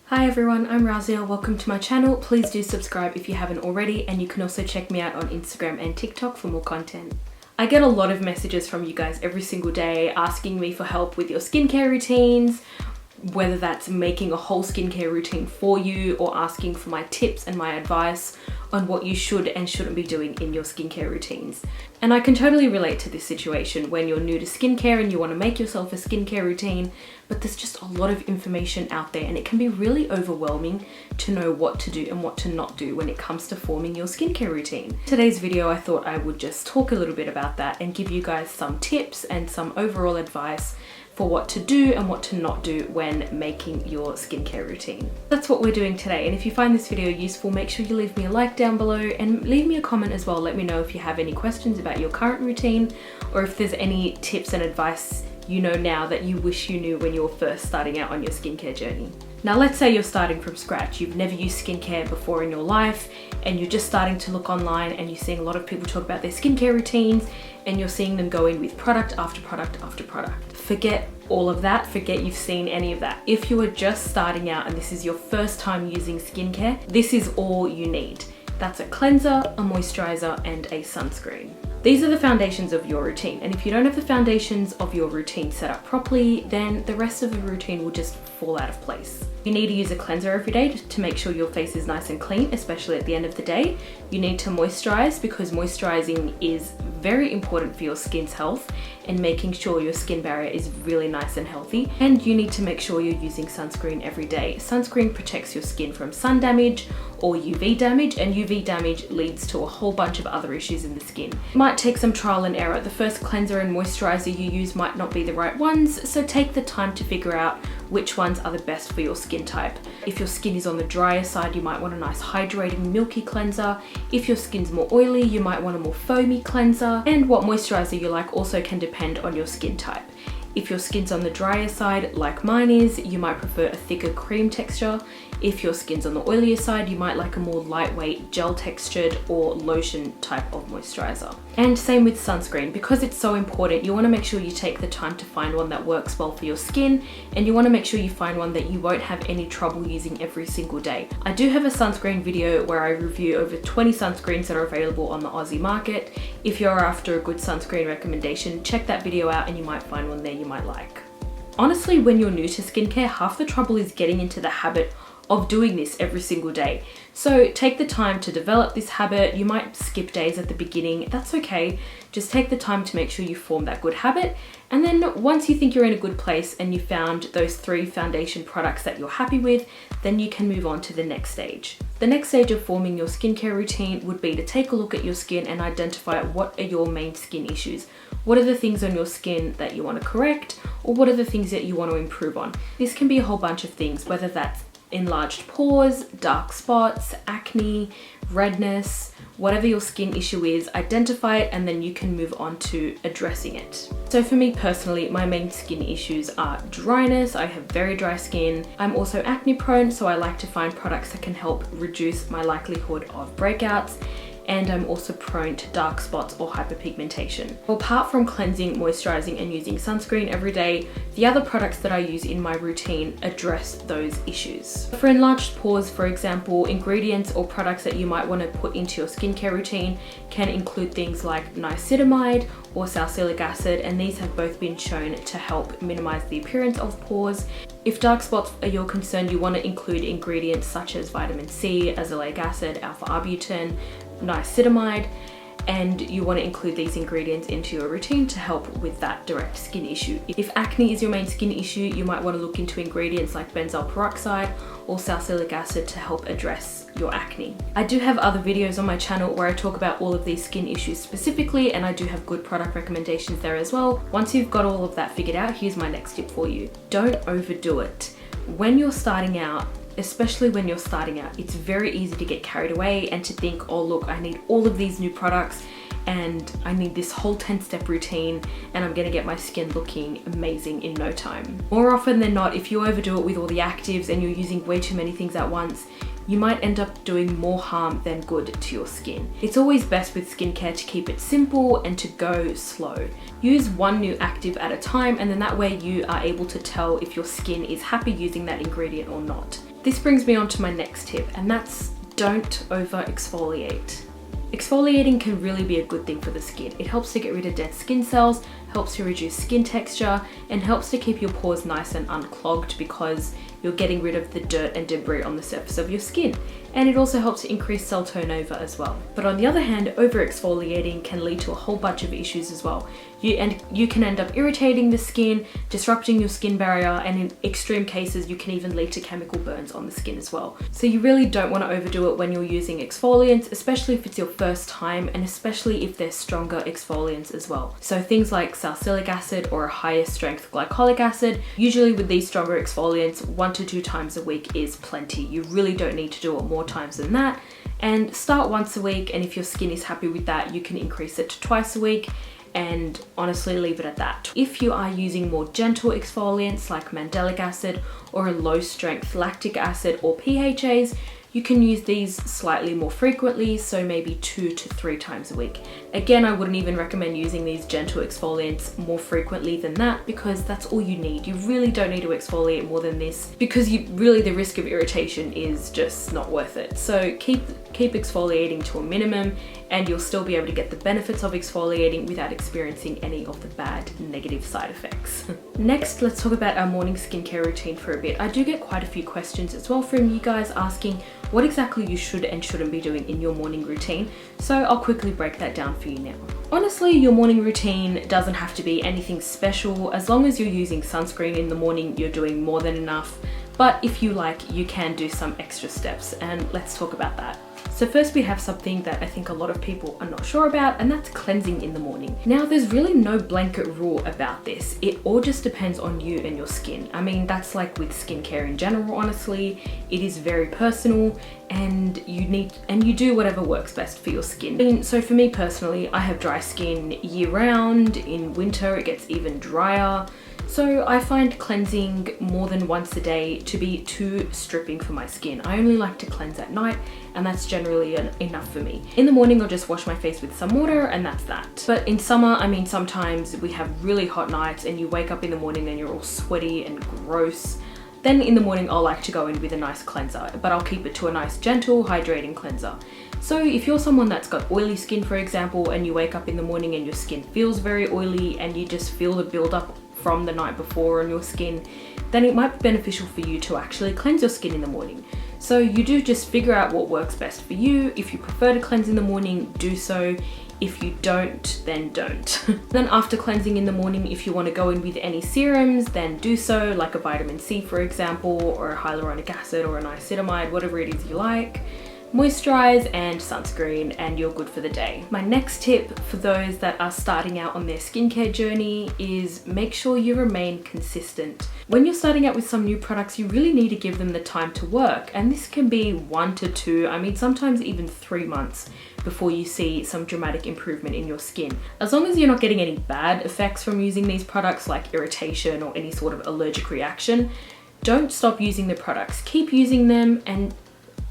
Hi everyone, I'm Razia. Welcome to my channel. Please do subscribe if you haven't already, and you can also check me out on Instagram and TikTok for more content. I get a lot of messages from you guys every single day asking me for help with your skincare routines, whether that's making a whole skincare routine for you or asking for my tips and my advice on what you should and shouldn't be doing in your skincare routines. And I can totally relate to this situation when you're new to skincare and you want to make yourself a skincare routine, but there's just a lot of information out there and it can be really overwhelming to know what to do and what to not do when it comes to forming your skincare routine. Today's video, I thought I would just talk a little bit about that and give you guys some tips and some overall advice for what to do and what to not do when making your skincare routine. That's what we're doing today, and if you find this video useful, make sure you leave me a like down below and leave me a comment as well. Let me know if you have any questions about your current routine or if there's any tips and advice you know now that you wish you knew when you were first starting out on your skincare journey. Now let's say you're starting from scratch. You've never used skincare before in your life and you're just starting to look online and you're seeing a lot of people talk about their skincare routines and you're seeing them go in with product after product after product. Forget all of that, forget you've seen any of that. If you are just starting out and this is your first time using skincare, this is all you need. That's a cleanser, a moisturizer, and a sunscreen. These are the foundations of your routine, and if you don't have the foundations of your routine set up properly, then the rest of the routine will just fall out of place. You need to use a cleanser every day to make sure your face is nice and clean, especially at the end of the day. You need to moisturize because moisturizing is very important for your skin's health and making sure your skin barrier is really nice and healthy. And you need to make sure you're using sunscreen every day. Sunscreen protects your skin from sun damage or UV damage, and UV damage leads to a whole bunch of other issues in the skin. It might take some trial and error. The first cleanser and moisturizer you use might not be the right ones, so take the time to figure out which ones are the best for your skin type. If your skin is on the drier side, you might want a nice hydrating milky cleanser. If your skin's more oily, you might want a more foamy cleanser. And what moisturizer you like also can depend on your skin type. If your skin's on the drier side, like mine is, you might prefer a thicker cream texture. If your skin's on the oilier side, you might like a more lightweight gel textured or lotion type of moisturizer. And same with sunscreen. Because it's so important, you want to make sure you take the time to find one that works well for your skin, and you want to make sure you find one that you won't have any trouble using every single day. I do have a sunscreen video where I review over 20 sunscreens that are available on the Aussie market. If you're after a good sunscreen recommendation, check that video out and you might find one there you might like. Honestly, when you're new to skincare, half the trouble is getting into the habit of doing this every single day. So take the time to develop this habit. You might skip days at the beginning, that's okay. Just take the time to make sure you form that good habit. And then once you think you're in a good place and you found those 3 foundation products that you're happy with, then you can move on to the next stage. The next stage of forming your skincare routine would be to take a look at your skin and identify what are your main skin issues. What are the things on your skin that you want to correct, or what are the things that you want to improve on? This can be a whole bunch of things, whether that's enlarged pores, dark spots, acne, redness, whatever your skin issue is, identify it and then you can move on to addressing it. So for me personally, my main skin issues are dryness. I have very dry skin. I'm also acne prone, so I like to find products that can help reduce my likelihood of breakouts. And I'm also prone to dark spots or hyperpigmentation. Apart from cleansing, moisturizing, and using sunscreen every day, the other products that I use in my routine address those issues. For enlarged pores, for example, ingredients or products that you might want to put into your skincare routine can include things like niacinamide or salicylic acid, and these have both been shown to help minimize the appearance of pores. If dark spots are your concern, you want to include ingredients such as vitamin C, azelaic acid, alpha-arbutin, niacinamide, and you want to include these ingredients into your routine to help with that direct skin issue. If acne is your main skin issue, you might want to look into ingredients like benzoyl peroxide or salicylic acid to help address your acne. I do have other videos on my channel where I talk about all of these skin issues specifically, and I do have good product recommendations there as well. Once you've got all of that figured out, here's my next tip for you. Don't overdo it. When you're starting out, especially when you're starting out, it's very easy to get carried away and to think, oh look, I need all of these new products and I need this whole 10-step routine and I'm gonna get my skin looking amazing in no time. More often than not, if you overdo it with all the actives and you're using way too many things at once, you might end up doing more harm than good to your skin. It's always best with skincare to keep it simple and to go slow. Use one new active at a time, and then that way you are able to tell if your skin is happy using that ingredient or not. This brings me on to my next tip, and that's don't over exfoliate. Exfoliating can really be a good thing for the skin. It helps to get rid of dead skin cells, helps to reduce skin texture, and helps to keep your pores nice and unclogged because you're getting rid of the dirt and debris on the surface of your skin. And it also helps to increase cell turnover as well. But on the other hand, over exfoliating can lead to a whole bunch of issues as well. You can end up irritating the skin, disrupting your skin barrier, and in extreme cases, you can even lead to chemical burns on the skin as well. So you really don't want to overdo it when you're using exfoliants, especially if it's your first time, and especially if they're stronger exfoliants as well. So things like salicylic acid or a higher strength glycolic acid, usually with these stronger exfoliants, 1 to 2 times a week is plenty. You really don't need to do it more times than that. And start once a week, and if your skin is happy with that, you can increase it to twice a week, and honestly leave it at that. If you are using more gentle exfoliants like mandelic acid or a low strength lactic acid or PHAs, you can use these slightly more frequently, so maybe 2 to 3 times a week. Again, I wouldn't even recommend using these gentle exfoliants more frequently than that because that's all you need. You really don't need to exfoliate more than this because the risk of irritation is just not worth it. So keep exfoliating to a minimum, and you'll still be able to get the benefits of exfoliating without experiencing any of the bad negative side effects. Next, let's talk about our morning skincare routine for a bit. I do get quite a few questions as well from you guys asking what exactly you should and shouldn't be doing in your morning routine, so I'll quickly break that down for you now. Honestly, your morning routine doesn't have to be anything special. As long as you're using sunscreen in the morning, you're doing more than enough. But if you like, you can do some extra steps, and let's talk about that. So first we have something that I think a lot of people are not sure about, and that's cleansing in the morning. Now there's really no blanket rule about this. It all just depends on you and your skin. I mean, that's like with skincare in general, honestly. It is very personal, and you do whatever works best for your skin. And so for me personally, I have dry skin year round. In winter it gets even drier. So I find cleansing more than once a day to be too stripping for my skin. I only like to cleanse at night, and that's generally enough for me. In the morning, I'll just wash my face with some water, and that's that. But in summer, I mean, sometimes we have really hot nights and you wake up in the morning and you're all sweaty and gross. Then in the morning, I'll like to go in with a nice cleanser, but I'll keep it to a nice, gentle, hydrating cleanser. So if you're someone that's got oily skin, for example, and you wake up in the morning and your skin feels very oily and you just feel the buildup from the night before on your skin, then it might be beneficial for you to actually cleanse your skin in the morning. So you do just figure out what works best for you. If you prefer to cleanse in the morning, do so. If you don't, then don't. Then after cleansing in the morning, if you want to go in with any serums, then do so, like a vitamin C, for example, or a hyaluronic acid or a niacinamide, whatever it is you like. Moisturize and sunscreen, and you're good for the day. My next tip for those that are starting out on their skincare journey is make sure you remain consistent. When you're starting out with some new products, you really need to give them the time to work, and this can be 1 to 2, I mean sometimes even 3 months before you see some dramatic improvement in your skin. As long as you're not getting any bad effects from using these products like irritation or any sort of allergic reaction, don't stop using the products. Keep using them, and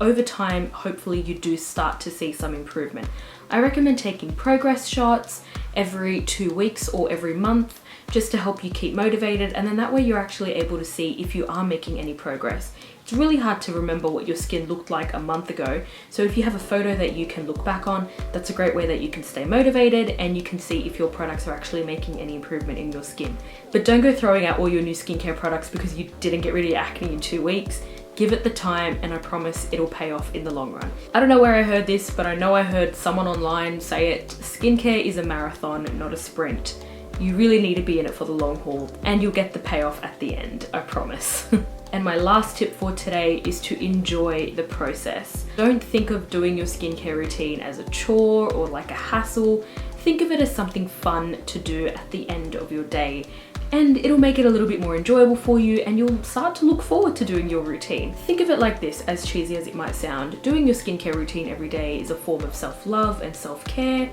over time, hopefully you do start to see some improvement. I recommend taking progress shots every 2 weeks or every month just to help you keep motivated, and then that way you're actually able to see if you are making any progress. It's really hard to remember what your skin looked like a month ago, so if you have a photo that you can look back on, that's a great way that you can stay motivated and you can see if your products are actually making any improvement in your skin. But don't go throwing out all your new skincare products because you didn't get rid of your acne in 2 weeks. Give it the time, and I promise it'll pay off in the long run. I don't know where I heard this, but I know I heard someone online say it. Skincare is a marathon, not a sprint. You really need to be in it for the long haul, and you'll get the payoff at the end, I promise. And my last tip for today is to enjoy the process. Don't think of doing your skincare routine as a chore or like a hassle. Think of it as something fun to do at the end of your day. And it'll make it a little bit more enjoyable for you, and you'll start to look forward to doing your routine. Think of it like this, as cheesy as it might sound. Doing your skincare routine every day is a form of self-love and self-care,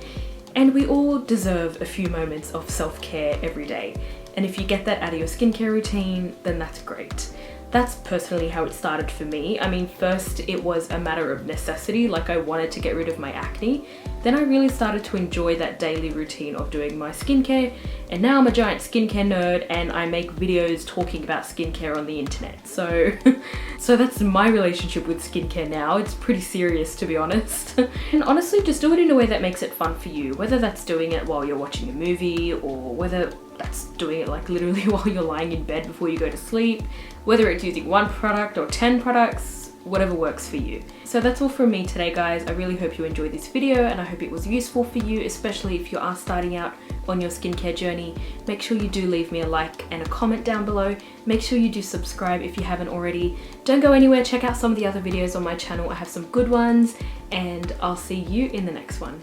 and we all deserve a few moments of self-care every day. And if you get that out of your skincare routine, then that's great. That's personally how it started for me. I mean, first it was a matter of necessity, like I wanted to get rid of my acne. Then I really started to enjoy that daily routine of doing my skincare, and now I'm a giant skincare nerd and I make videos talking about skincare on the internet. So that's my relationship with skincare now. It's pretty serious, to be honest. And honestly, just do it in a way that makes it fun for you, whether that's doing it while you're watching a movie, or whether that's doing it like literally while you're lying in bed before you go to sleep, whether it's using one product or 10 products, whatever works for you. So that's all from me today, guys. I really hope you enjoyed this video and I hope it was useful for you, especially if you are starting out on your skincare journey. Make sure you do leave me a like and a comment down below. Make sure you do subscribe if you haven't already. Don't go anywhere, check out some of the other videos on my channel. I have some good ones, and I'll see you in the next one.